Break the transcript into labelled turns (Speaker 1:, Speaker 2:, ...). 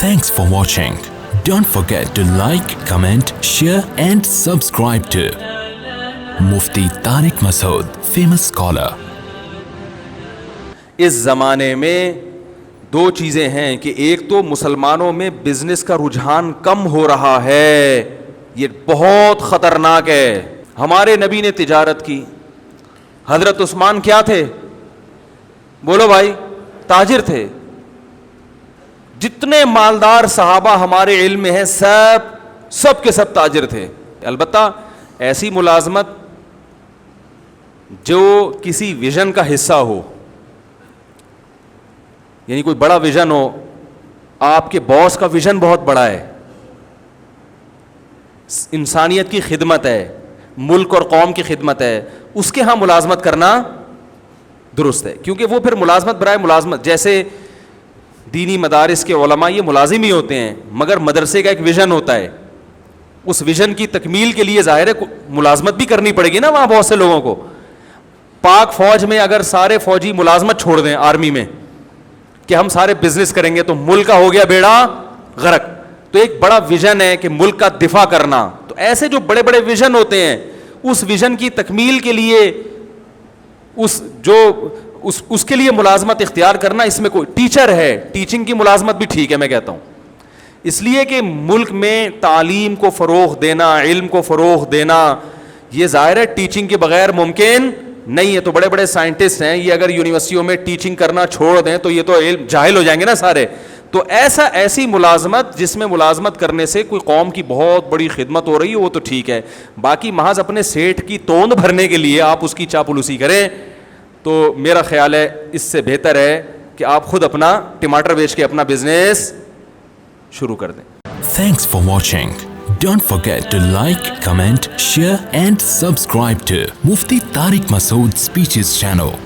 Speaker 1: Thanks for watching. Don't forget to like, comment, share and subscribe to Mufti Tariq Masood, famous scholar.
Speaker 2: اس زمانے میں دو چیزیں ہیں کہ ایک تو مسلمانوں میں بزنس کا رجحان کم ہو رہا ہے، یہ بہت خطرناک ہے. ہمارے نبی نے تجارت کی. حضرت عثمان کیا تھے؟ بولو بھائی، تاجر تھے. جتنے مالدار صحابہ ہمارے علم میں ہیں سب کے سب تاجر تھے. البتہ ایسی ملازمت جو کسی ویژن کا حصہ ہو، یعنی کوئی بڑا ویژن ہو، آپ کے باس کا ویژن بہت بڑا ہے، انسانیت کی خدمت ہے، ملک اور قوم کی خدمت ہے، اس کے ہاں ملازمت کرنا درست ہے. کیونکہ وہ پھر ملازمت برائے ملازمت، جیسے دینی مدارس کے علماء یہ ملازم ہی ہوتے ہیں، مگر مدرسے کا ایک ویژن ہوتا ہے، اس ویژن کی تکمیل کے لیے ظاہر ہے ملازمت بھی کرنی پڑے گی نا وہاں بہت سے لوگوں کو. پاک فوج میں اگر سارے فوجی ملازمت چھوڑ دیں آرمی میں کہ ہم سارے بزنس کریں گے تو ملک کا ہو گیا بیڑا غرق. تو ایک بڑا ویژن ہے کہ ملک کا دفاع کرنا. تو ایسے جو بڑے بڑے ویژن ہوتے ہیں، اس ویژن کی تکمیل کے لیے اس کے لیے ملازمت اختیار کرنا، اس میں کوئی ٹیچر ہے، ٹیچنگ کی ملازمت بھی ٹھیک ہے میں کہتا ہوں. اس لیے کہ ملک میں تعلیم کو فروغ دینا، علم کو فروغ دینا، یہ ظاہر ہے ٹیچنگ کے بغیر ممکن نہیں ہے. تو بڑے بڑے سائنٹسٹ ہیں، یہ اگر یونیورسٹیوں میں ٹیچنگ کرنا چھوڑ دیں تو یہ تو علم جاہل ہو جائیں گے نا سارے. تو ایسی ملازمت جس میں ملازمت کرنے سے کوئی قوم کی بہت بڑی خدمت ہو رہی ہے وہ تو ٹھیک ہے. باقی محض اپنے سیٹھ کی توند بھرنے کے لیے آپ اس کی چاپلوسی کریں تو میرا خیال ہے اس سے بہتر ہے کہ آپ خود اپنا ٹماٹر بیچ کے اپنا بزنس شروع کر دیں.
Speaker 1: Thanks for watching. Don't forget to like, comment, share and subscribe to Mufti Tariq Masood Speeches channel.